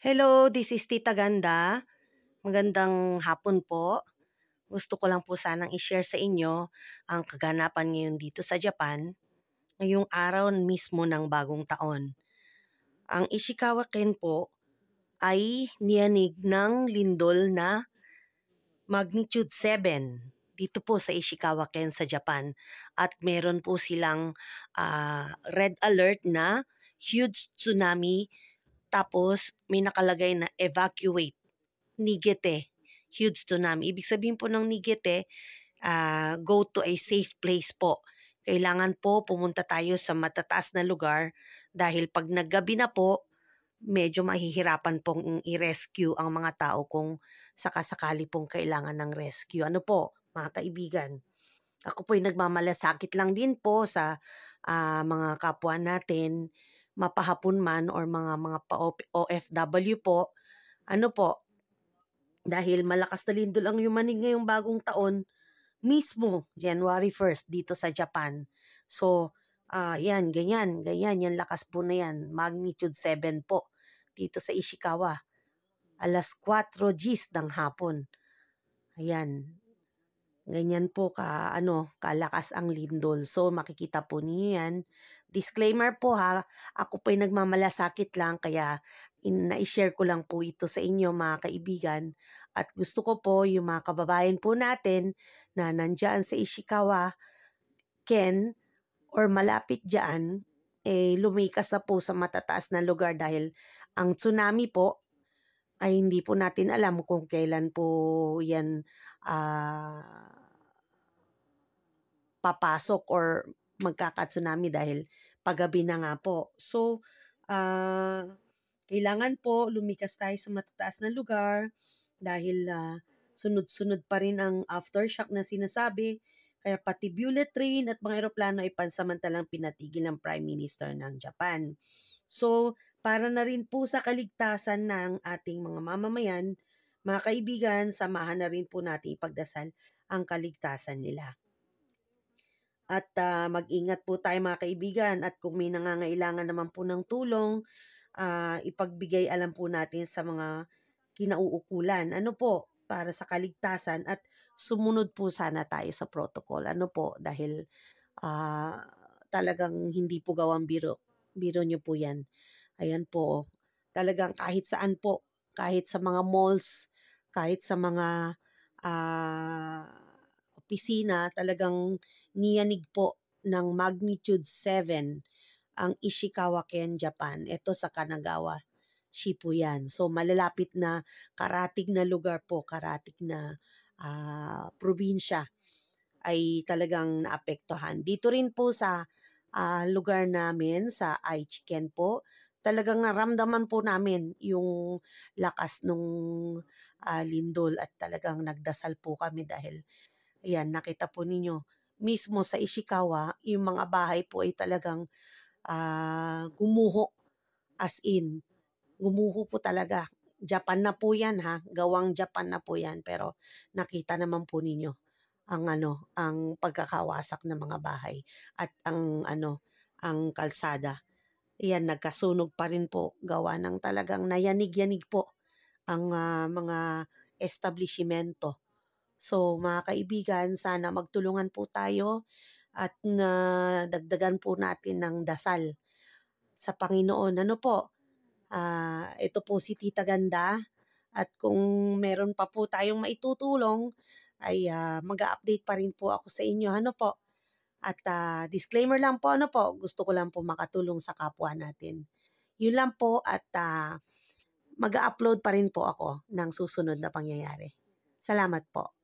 Hello, this is Tita Ganda. Magandang hapon po. Gusto ko lang po sanang i-share sa inyo ang kaganapan ngayon dito sa Japan, ngayong araw mismo ng bagong taon. Ang Ishikawa Ken po ay niyanig ng lindol na magnitude 7 dito po sa Ishikawa Ken sa Japan. At meron po silang red alert na huge tsunami, tapos may nakalagay na evacuate Nigete, huge tsunami. Ibig sabihin po ng Nigete, go to a safe place po. Kailangan po pumunta tayo sa matataas na lugar dahil pag naggabi na po, medyo mahihirapan pong i-rescue ang mga tao kung sakasakali pong kailangan ng rescue. Ano po, mga kaibigan? Ako po'y nagmamalasakit lang din po sa mga kapwa natin, mapahapon man or mga OFW po. Ano po, dahil malakas na lindol ang yumanig ngayong bagong taon, mismo January 1 dito sa Japan. So, yan, ganyan, ganyan, yung lakas po na yan, magnitude 7 po dito sa Ishikawa. Alas 4 Gs ng hapon. Ayan, ganyan po kalakas ang lindol. So, makikita po ninyo yan. Disclaimer po ha, ako po'y nagmamalasakit lang kaya na-share ko lang po ito sa inyo mga kaibigan. At gusto ko po yung mga kababayan po natin na nandyan sa Ishikawa, Ken, or malapit dyan, lumikas na po sa matataas na lugar dahil ang tsunami po ay hindi po natin alam kung kailan po yan papasok or magkaka-tsunami dahil paggabi na nga po. So, kailangan po lumikas tayo sa matataas na lugar dahil sunod-sunod pa rin ang aftershock na sinasabi. Kaya pati bullet train at mga eroplano ay pansamantalang pinatigil ng Prime Minister ng Japan. So, para na rin po sa kaligtasan ng ating mga mamamayan, mga kaibigan, samahan na rin po natin ipagdasal ang kaligtasan nila. At mag-ingat po tayo mga kaibigan, at kung may nangangailangan naman po ng tulong, ipagbigay alam po natin sa mga kinauukulan. Ano po, para sa kaligtasan, at sumunod po sana tayo sa protocol. Ano po, dahil talagang hindi po gawang biro. Biro nyo po yan. Ayan po, talagang kahit saan po, kahit sa mga malls, kahit sa mga opisina, talagang niyanig po ng magnitude 7 ang Ishikawa Ken, Japan. Ito sa Kanagawa, Shibuyan. So malalapit na karatig na lugar po, karatig na probinsya ay talagang naapektuhan. Dito rin po sa lugar namin sa Aichiken po, talagang naramdaman po namin yung lakas nung lindol at talagang nagdasal po kami dahil ayan, nakita po ninyo mismo sa Ishikawa, yung mga bahay po ay talagang gumuho, as in gumuho po talaga. Japan na po yan ha, gawang Japan na po yan, pero nakita naman po ninyo ang ang pagkakawasak ng mga bahay at ang kalsada. Iyan, nagkasunog pa rin po gawa ng talagang nayanig-yanig po ang mga establishmento. So mga kaibigan, sana magtulungan po tayo at dagdagan po natin ng dasal sa Panginoon. Ano po? Ito po si Tita Ganda, at kung meron pa po tayong maitutulong ay mag-a-update pa rin po ako sa inyo. Ano po? At disclaimer lang po, ano po, gusto ko lang po makatulong sa kapwa natin. Yun lang po, at mag-a-upload pa rin po ako ng susunod na pangyayari. Salamat po.